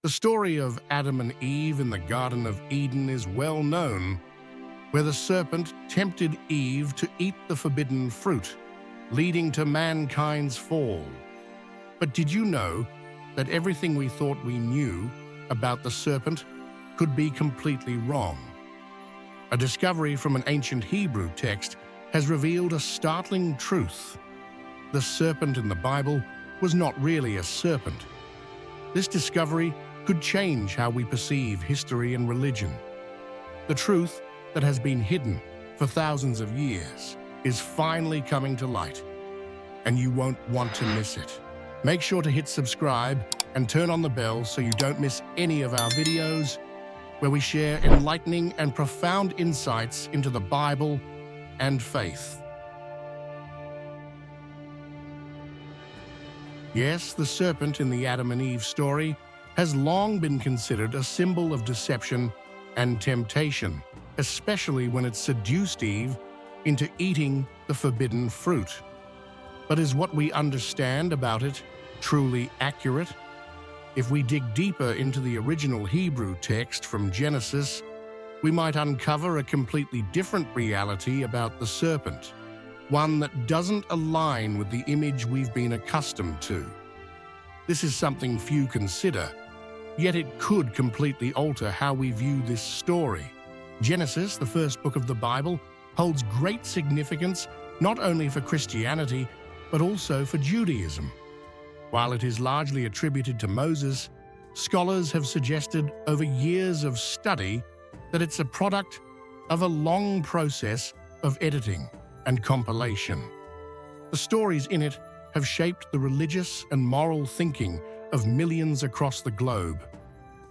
The story of Adam and Eve in the Garden of Eden is well known, where the serpent tempted Eve to eat the forbidden fruit, leading to mankind's fall. But did you know that everything we thought we knew about the serpent could be completely wrong? A discovery from an ancient Hebrew text has revealed a startling truth. The serpent in the Bible was not really a serpent. This discovery could change how we perceive history and religion. The truth that has been hidden for thousands of years is finally coming to light, and you won't want to miss it. Make sure to hit subscribe and turn on the bell so you don't miss any of our videos where we share enlightening and profound insights into the Bible and faith. Yes, the serpent in the Adam and Eve story has long been considered a symbol of deception and temptation, especially when it seduced Eve into eating the forbidden fruit. But is what we understand about it truly accurate? If we dig deeper into the original Hebrew text from Genesis, we might uncover a completely different reality about the serpent, one that doesn't align with the image we've been accustomed to. This is something few consider, yet it could completely alter how we view this story. Genesis, the first book of the Bible, holds great significance not only for Christianity, but also for Judaism. While it is largely attributed to Moses, scholars have suggested over years of study that it's a product of a long process of editing and compilation. The stories in it have shaped the religious and moral thinking of millions across the globe.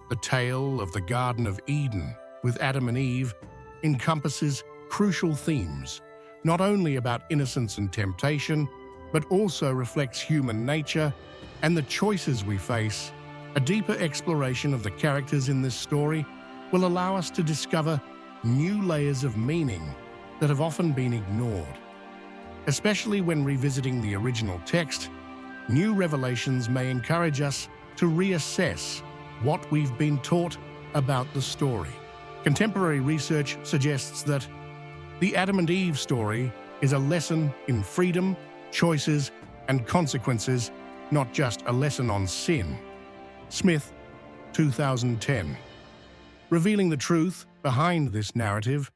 The tale of the Garden of Eden with Adam and Eve encompasses crucial themes, not only about innocence and temptation, but also reflects human nature and the choices we face. A deeper exploration of the characters in this story will allow us to discover new layers of meaning that have often been ignored. Especially when revisiting the original text, new revelations may encourage us to reassess what we've been taught about the story. Contemporary research suggests that the Adam and Eve story is a lesson in freedom, choices, and consequences, not just a lesson on sin. Smith, 2010. Revealing the truth behind this narrative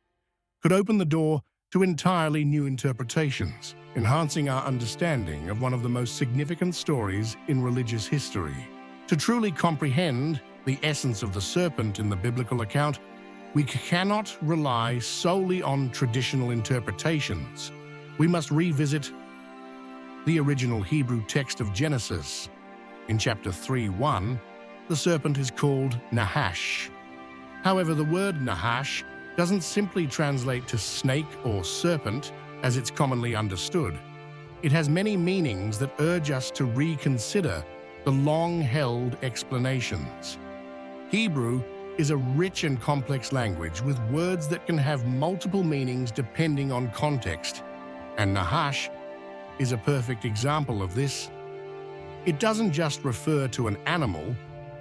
could open the door to entirely new interpretations, enhancing our understanding of one of the most significant stories in religious history. To truly comprehend the essence of the serpent in the biblical account, we cannot rely solely on traditional interpretations. We must revisit the original Hebrew text of Genesis. In chapter 3:1, the serpent is called Nahash. However, the word Nahash doesn't simply translate to snake or serpent as it's commonly understood. It has many meanings that urge us to reconsider the long-held explanations. Hebrew is a rich and complex language with words that can have multiple meanings depending on context, and Nahash is a perfect example of this. It doesn't just refer to an animal,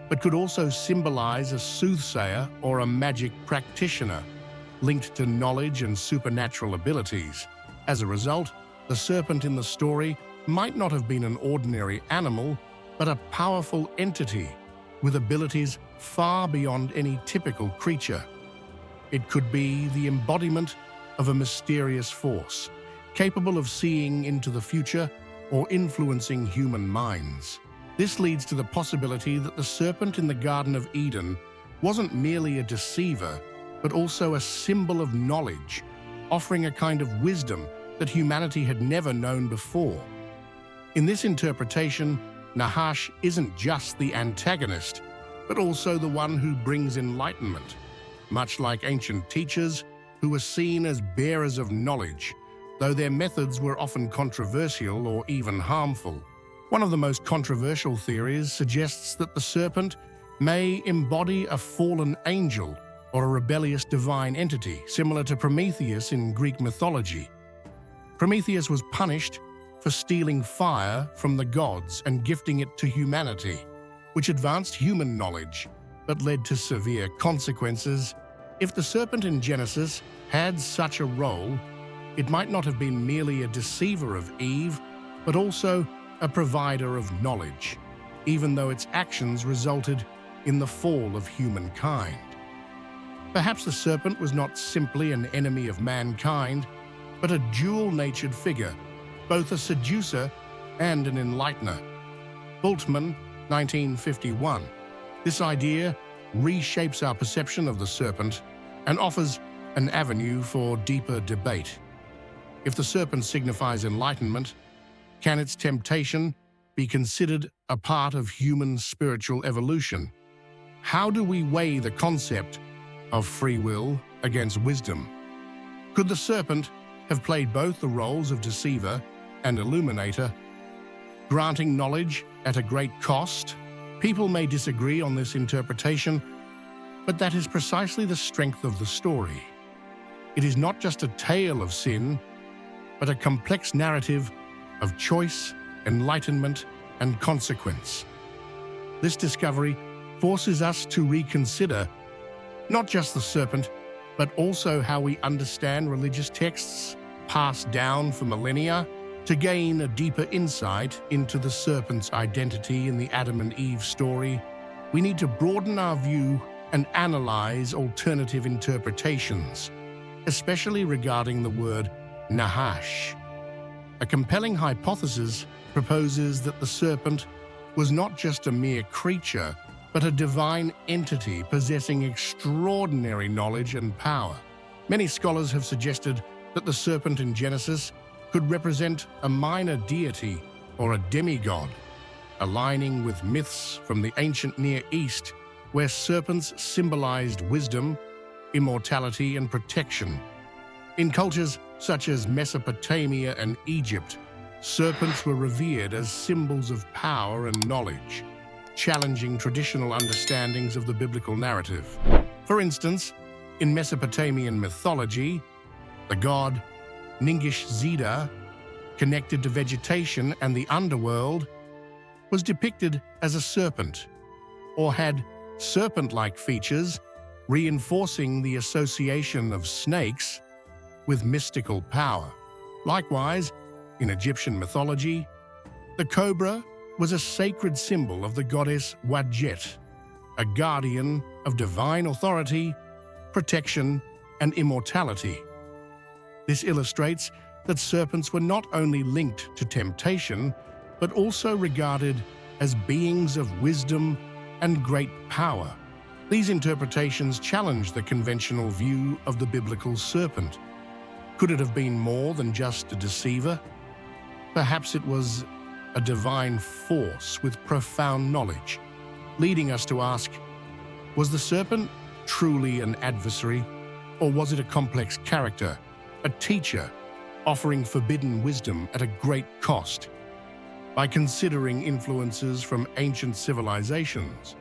but could also symbolize a soothsayer or a magic practitioner, linked to knowledge and supernatural abilities. As a result, the serpent in the story might not have been an ordinary animal, but a powerful entity with abilities far beyond any typical creature. It could be the embodiment of a mysterious force, capable of seeing into the future or influencing human minds. This leads to the possibility that the serpent in the Garden of Eden wasn't merely a deceiver, but also a symbol of knowledge, offering a kind of wisdom that humanity had never known before. In this interpretation, Nahash isn't just the antagonist, but also the one who brings enlightenment, much like ancient teachers who were seen as bearers of knowledge, though their methods were often controversial or even harmful. One of the most controversial theories suggests that the serpent may embody a fallen angel or a rebellious divine entity, similar to Prometheus in Greek mythology. Prometheus was punished for stealing fire from the gods and gifting it to humanity. which advanced human knowledge but led to severe consequences. If the serpent in Genesis had such a role, it might not have been merely a deceiver of Eve, but also a provider of knowledge, even though its actions resulted in the fall of humankind. Perhaps the serpent was not simply an enemy of mankind, but a dual-natured figure, both a seducer and an enlightener. Bultmann, 1951. This idea reshapes our perception of the serpent and offers an avenue for deeper debate. If the serpent signifies enlightenment, can its temptation be considered a part of human spiritual evolution? How do we weigh the concept of free will against wisdom? Could the serpent have played both the roles of deceiver and illuminator, granting knowledge at a great cost? People may disagree on this interpretation, but that is precisely the strength of the story. It is not just a tale of sin, but a complex narrative of choice, enlightenment, and consequence. This discovery forces us to reconsider not just the serpent, but also how we understand religious texts passed down for millennia. To gain a deeper insight into the serpent's identity in the Adam and Eve story, we need to broaden our view and analyze alternative interpretations, especially regarding the word Nahash. A compelling hypothesis proposes that the serpent was not just a mere creature, but a divine entity possessing extraordinary knowledge and power. Many scholars have suggested that the serpent in Genesis could represent a minor deity or a demigod, aligning with myths from the ancient Near East, where serpents symbolized wisdom, immortality, and protection. In cultures such as Mesopotamia and Egypt, serpents were revered as symbols of power and knowledge, challenging traditional understandings of the biblical narrative. For instance, in Mesopotamian mythology, the god Ningish-Zida, connected to vegetation and the underworld, was depicted as a serpent, or had serpent-like features, reinforcing the association of snakes with mystical power. Likewise, in Egyptian mythology, the cobra was a sacred symbol of the goddess Wadjet, a guardian of divine authority, protection, and immortality. This illustrates that serpents were not only linked to temptation, but also regarded as beings of wisdom and great power. These interpretations challenge the conventional view of the biblical serpent. Could it have been more than just a deceiver? Perhaps it was a divine force with profound knowledge, leading us to ask, was the serpent truly an adversary, or was it a complex character, a teacher offering forbidden wisdom at a great cost? By considering influences from ancient civilizations,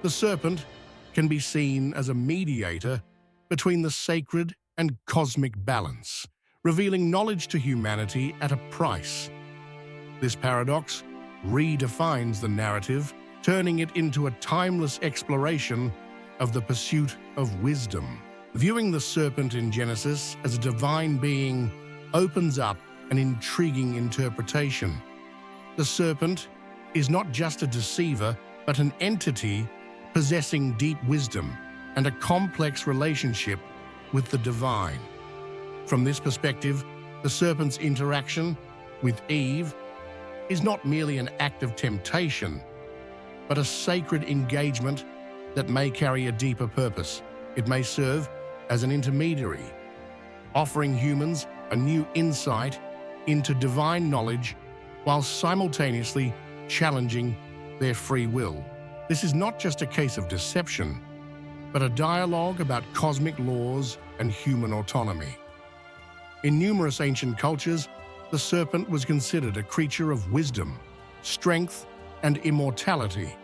the serpent can be seen as a mediator between the sacred and cosmic balance, revealing knowledge to humanity at a price. This paradox redefines the narrative, turning it into a timeless exploration of the pursuit of wisdom. Viewing the serpent in Genesis as a divine being opens up an intriguing interpretation. The serpent is not just a deceiver, but an entity possessing deep wisdom and a complex relationship with the divine. From this perspective, the serpent's interaction with Eve is not merely an act of temptation, but a sacred engagement that may carry a deeper purpose. It may serve as an intermediary, offering humans a new insight into divine knowledge while simultaneously challenging their free will. This is not just a case of deception, but a dialogue about cosmic laws and human autonomy. In numerous ancient cultures, the serpent was considered a creature of wisdom, strength, and immortality.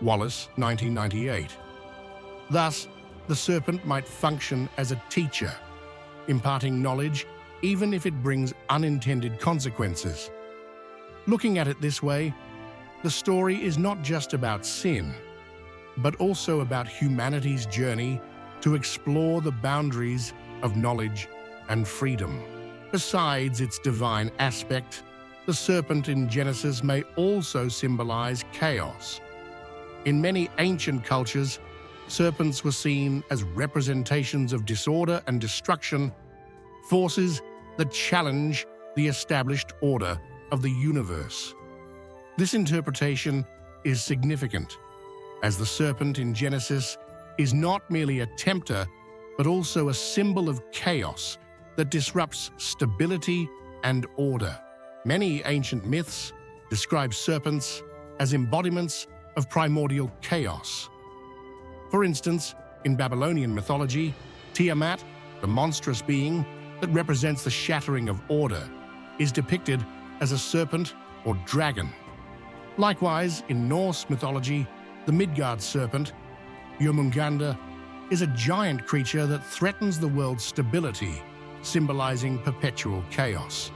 Wallace, 1998. Thus, the serpent might function as a teacher, imparting knowledge even if it brings unintended consequences. Looking at it this way, the story is not just about sin, but also about humanity's journey to explore the boundaries of knowledge and freedom. Besides its divine aspect, the serpent in Genesis may also symbolize chaos. In many ancient cultures, serpents were seen as representations of disorder and destruction, forces that challenge the established order of the universe. This interpretation is significant, as the serpent in Genesis is not merely a tempter, but also a symbol of chaos that disrupts stability and order. Many ancient myths describe serpents as embodiments of primordial chaos. For instance, in Babylonian mythology, Tiamat, the monstrous being that represents the shattering of order, is depicted as a serpent or dragon. Likewise, in Norse mythology, the Midgard serpent, Jörmungandr, is a giant creature that threatens the world's stability, symbolizing perpetual chaos.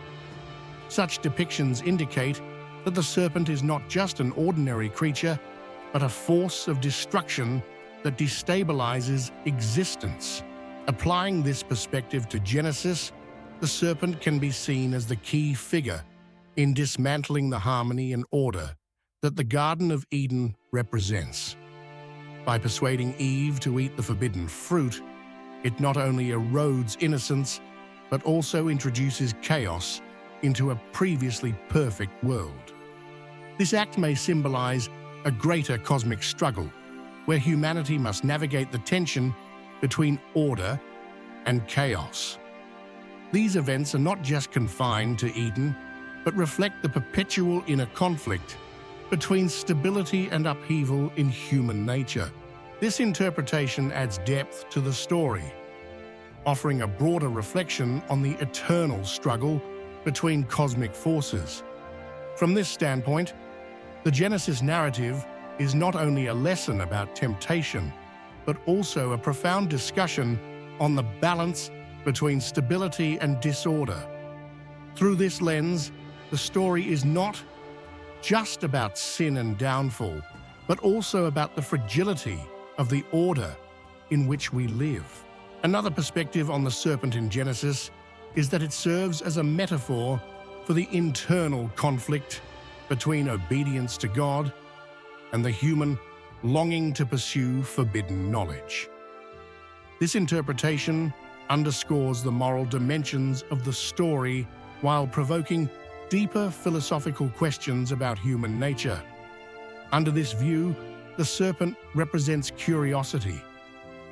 Such depictions indicate that the serpent is not just an ordinary creature, but a force of destruction that destabilizes existence. Applying this perspective to Genesis, the serpent can be seen as the key figure in dismantling the harmony and order that the Garden of Eden represents. By persuading Eve to eat the forbidden fruit, it not only erodes innocence, but also introduces chaos into a previously perfect world. This act may symbolize a greater cosmic struggle, where humanity must navigate the tension between order and chaos. These events are not just confined to Eden, but reflect the perpetual inner conflict between stability and upheaval in human nature. This interpretation adds depth to the story, offering a broader reflection on the eternal struggle between cosmic forces. From this standpoint, the Genesis narrative is not only a lesson about temptation, but also a profound discussion on the balance between stability and disorder. Through this lens, the story is not just about sin and downfall, but also about the fragility of the order in which we live. Another perspective on the serpent in Genesis is that it serves as a metaphor for the internal conflict between obedience to God and the human longing to pursue forbidden knowledge. This interpretation underscores the moral dimensions of the story while provoking deeper philosophical questions about human nature. Under this view, the serpent represents curiosity,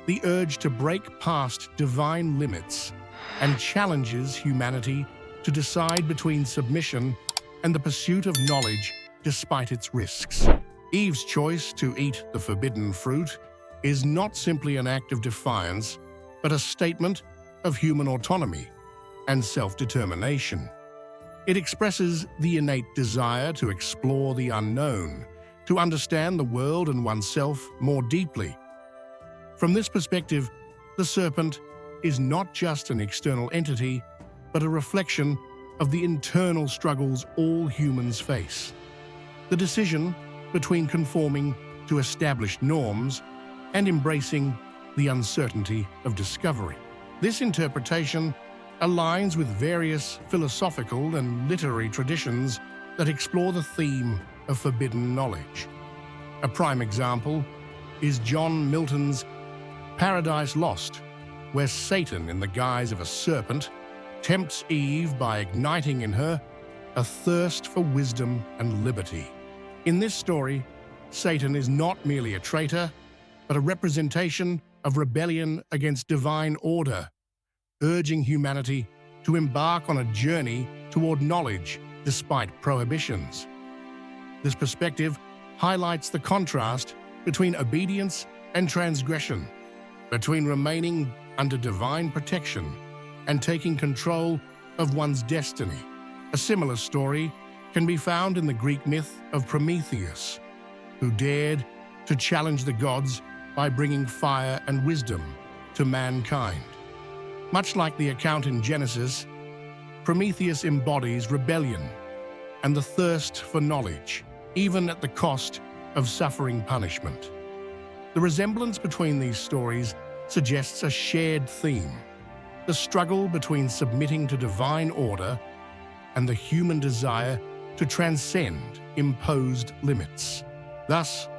the urge to break past divine limits, and challenges humanity to decide between submission and the pursuit of knowledge despite its risks. Eve's choice to eat the forbidden fruit is not simply an act of defiance, but a statement of human autonomy and self-determination. It expresses the innate desire to explore the unknown, to understand the world and oneself more deeply. From this perspective, the serpent is not just an external entity, but a reflection of the internal struggles all humans face. The decision between conforming to established norms and embracing the uncertainty of discovery. This interpretation aligns with various philosophical and literary traditions that explore the theme of forbidden knowledge. A prime example is John Milton's Paradise Lost, where Satan, in the guise of a serpent, tempts Eve by igniting in her a thirst for wisdom and liberty. In this story, Satan is not merely a traitor, but a representation of rebellion against divine order, urging humanity to embark on a journey toward knowledge despite prohibitions. This perspective highlights the contrast between obedience and transgression, between remaining under divine protection and taking control of one's destiny. A similar story can be found in the Greek myth of Prometheus, who dared to challenge the gods by bringing fire and wisdom to mankind. Much like the account in Genesis, Prometheus embodies rebellion and the thirst for knowledge. even at the cost of suffering punishment. The resemblance between these stories suggests a shared theme: the struggle between submitting to divine order and the human desire to transcend imposed limits. Thus,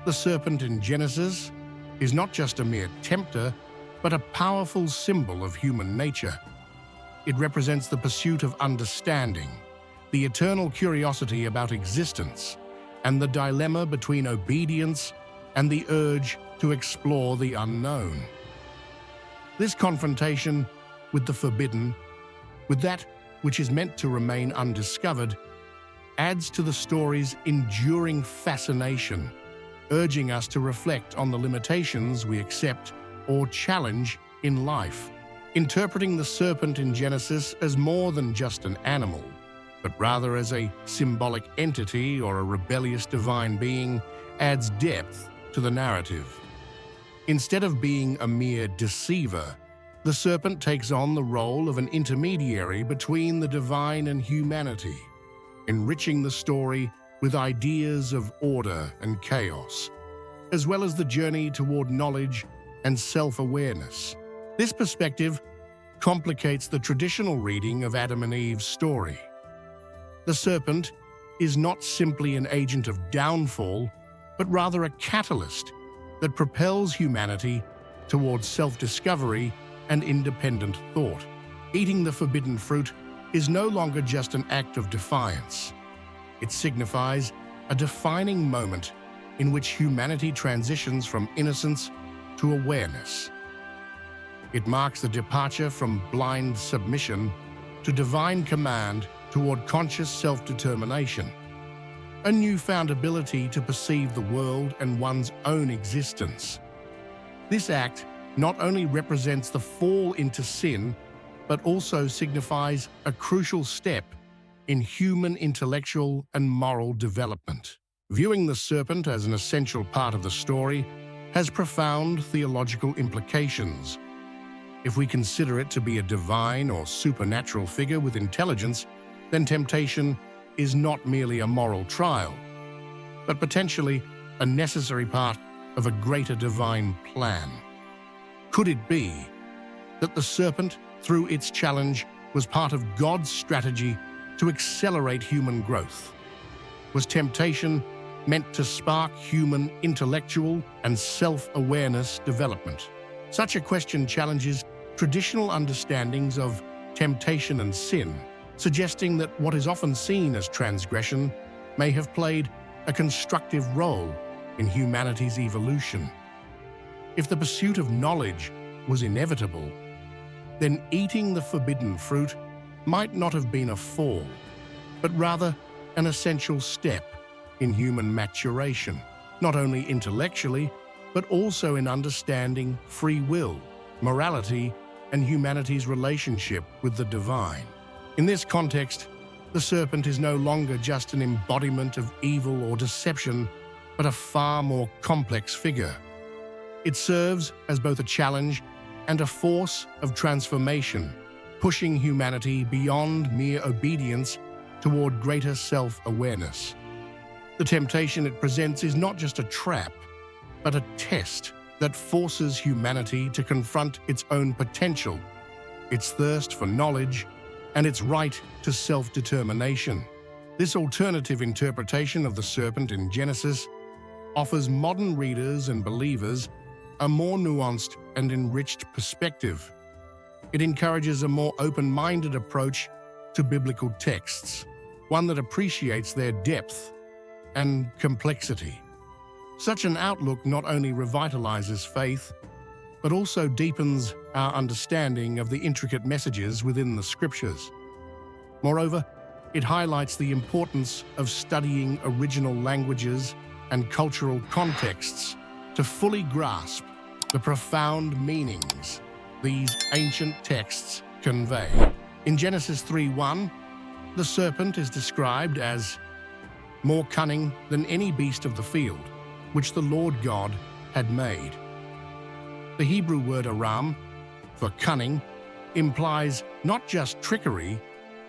the serpent in Genesis is not just a mere tempter, but a powerful symbol of human nature. It represents the pursuit of understanding, the eternal curiosity about existence, and the dilemma between obedience and the urge to explore the unknown. This confrontation with the forbidden, with that which is meant to remain undiscovered, adds to the story's enduring fascination, urging us to reflect on the limitations we accept or challenge in life. Interpreting the serpent in Genesis as more than just an animal, but rather as a symbolic entity or a rebellious divine being, adds depth to the narrative. Instead of being a mere deceiver, the serpent takes on the role of an intermediary between the divine and humanity, enriching the story with ideas of order and chaos, as well as the journey toward knowledge and self-awareness. This perspective complicates the traditional reading of Adam and Eve's story. The serpent is not simply an agent of downfall, but rather a catalyst that propels humanity towards self-discovery and independent thought. Eating the forbidden fruit is no longer just an act of defiance. It signifies a defining moment in which humanity transitions from innocence to awareness. It marks the departure from blind submission to divine command toward conscious self-determination, a newfound ability to perceive the world and one's own existence. This act not only represents the fall into sin, but also signifies a crucial step in human intellectual and moral development. Viewing the serpent as an essential part of the story has profound theological implications. If we consider it to be a divine or supernatural figure with intelligence, then temptation is not merely a moral trial, but potentially a necessary part of a greater divine plan. Could it be that the serpent, through its challenge, was part of God's strategy to accelerate human growth? Was temptation meant to spark human intellectual and self-awareness development? Such a question challenges traditional understandings of temptation and sin, suggesting that what is often seen as transgression may have played a constructive role in humanity's evolution. If the pursuit of knowledge was inevitable, then eating the forbidden fruit might not have been a fall, but rather an essential step in human maturation, not only intellectually, but also in understanding free will, morality, and humanity's relationship with the divine. In this context, the serpent is no longer just an embodiment of evil or deception, but a far more complex figure. It serves as both a challenge and a force of transformation, pushing humanity beyond mere obedience toward greater self-awareness. The temptation it presents is not just a trap, but a test that forces humanity to confront its own potential, its thirst for knowledge, and its right to self-determination. This alternative interpretation of the serpent in Genesis offers modern readers and believers a more nuanced and enriched perspective. It encourages a more open-minded approach to biblical texts, one that appreciates their depth and complexity. Such an outlook not only revitalizes faith, but also deepens our understanding of the intricate messages within the Scriptures. Moreover, it highlights the importance of studying original languages and cultural contexts to fully grasp the profound meanings these ancient texts convey. In Genesis 3:1, the serpent is described as more cunning than any beast of the field, which the Lord God had made. The Hebrew word aram, for cunning, implies not just trickery,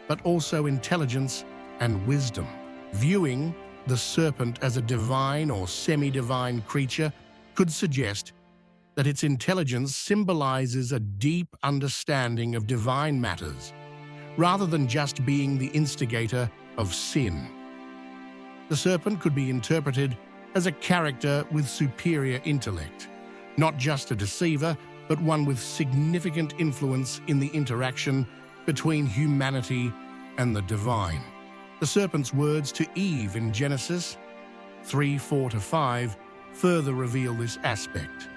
but also intelligence and wisdom. Viewing the serpent as a divine or semi-divine creature could suggest that its intelligence symbolizes a deep understanding of divine matters, rather than just being the instigator of sin. The serpent could be interpreted as a character with superior intellect, not just a deceiver, but one with significant influence in the interaction between humanity and the divine. The serpent's words to Eve in Genesis 3:4-5 further reveal this aspect.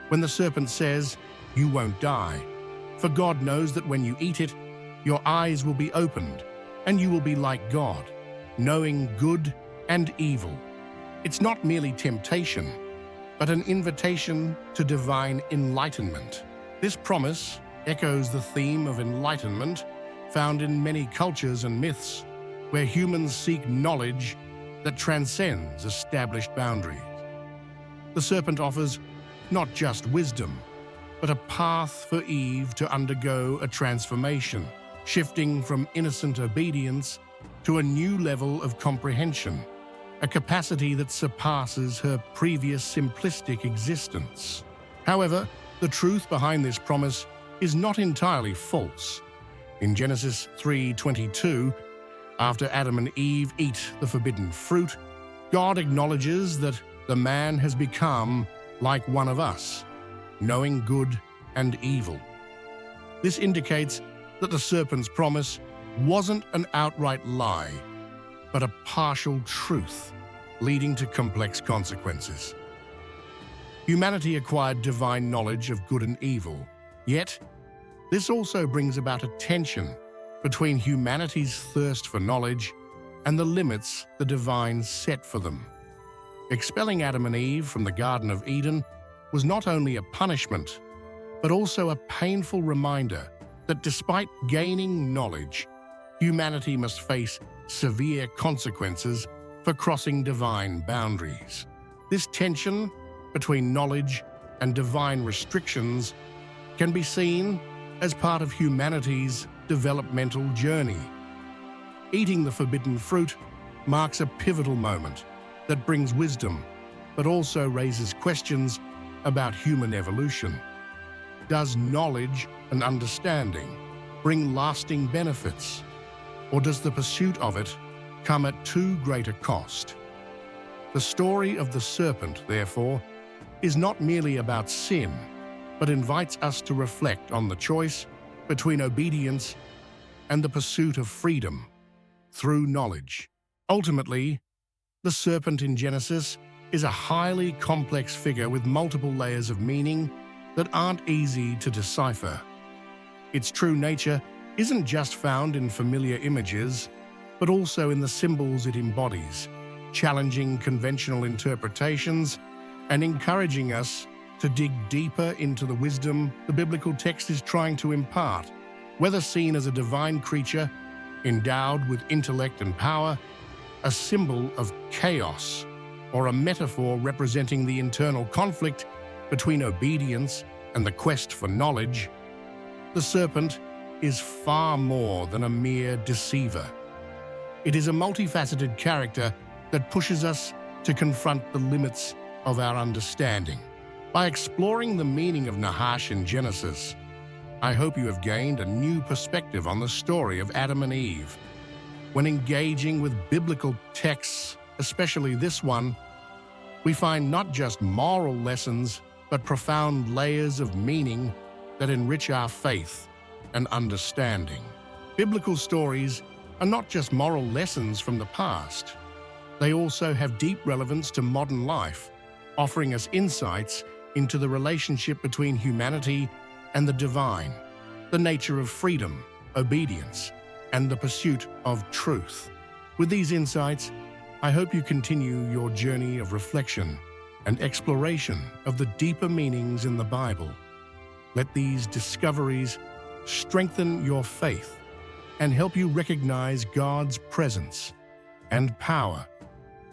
When the serpent says, "You won't die, for God knows that when you eat it, your eyes will be opened, and you will be like God, knowing good and evil." It's not merely temptation, but an invitation to divine enlightenment. This promise echoes the theme of enlightenment found in many cultures and myths, where humans seek knowledge that transcends established boundaries. The serpent offers not just wisdom, but a path for Eve to undergo a transformation, shifting from innocent obedience to a new level of comprehension, a capacity that surpasses her previous simplistic existence. However, the truth behind this promise is not entirely false. In Genesis 3:22, after Adam and Eve eat the forbidden fruit, God acknowledges that the man has become like one of us, knowing good and evil. This indicates that the serpent's promise wasn't an outright lie, but a partial truth, leading to complex consequences. Humanity acquired divine knowledge of good and evil, yet this also brings about a tension between humanity's thirst for knowledge and the limits the divine set for them. Expelling Adam and Eve from the Garden of Eden was not only a punishment, but also a painful reminder that despite gaining knowledge, humanity must face severe consequences for crossing divine boundaries. This tension between knowledge and divine restrictions can be seen as part of humanity's developmental journey. Eating the forbidden fruit marks a pivotal moment that brings wisdom, but also raises questions about human evolution. Does knowledge and understanding bring lasting benefits, or does the pursuit of it come at too great a cost? The story of the serpent, therefore, is not merely about sin, but invites us to reflect on the choice between obedience and the pursuit of freedom through knowledge. Ultimately, the serpent in Genesis is a highly complex figure with multiple layers of meaning that aren't easy to decipher. Its true nature isn't just found in familiar images, but also in the symbols it embodies, challenging conventional interpretations and encouraging us to dig deeper into the wisdom the biblical text is trying to impart. Whether seen as a divine creature endowed with intellect and power, a symbol of chaos, or a metaphor representing the internal conflict between obedience and the quest for knowledge, the serpent is far more than a mere deceiver. It is a multifaceted character that pushes us to confront the limits of our understanding. By exploring the meaning of Nahash in Genesis, I hope you have gained a new perspective on the story of Adam and Eve. When engaging with biblical texts, especially this one, we find not just moral lessons, but profound layers of meaning that enrich our faith and understanding. Biblical stories are not just moral lessons from the past. They also have deep relevance to modern life, offering us insights into the relationship between humanity and the divine, the nature of freedom, obedience, and the pursuit of truth. With these insights, I hope you continue your journey of reflection and exploration of the deeper meanings in the Bible. Let these discoveries strengthen your faith and help you recognize God's presence and power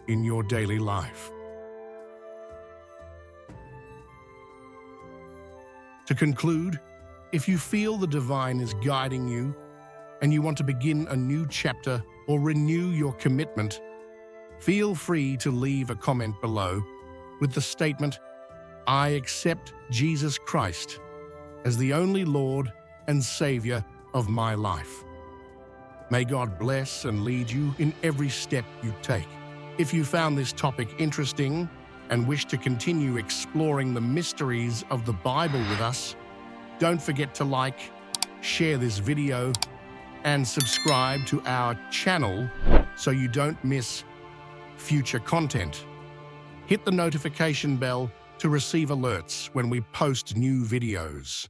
in your daily life. To conclude, if you feel the divine is guiding you and you want to begin a new chapter or renew your commitment, Feel free to leave a comment below with the statement, "I accept Jesus Christ as the only Lord and Savior of my life." May God bless and lead you in every step you take. If you found this topic interesting and wish to continue exploring the mysteries of the Bible with us, don't forget to like, share this video, and subscribe to our channel so you don't miss future content. Hit the notification bell to receive alerts when we post new videos.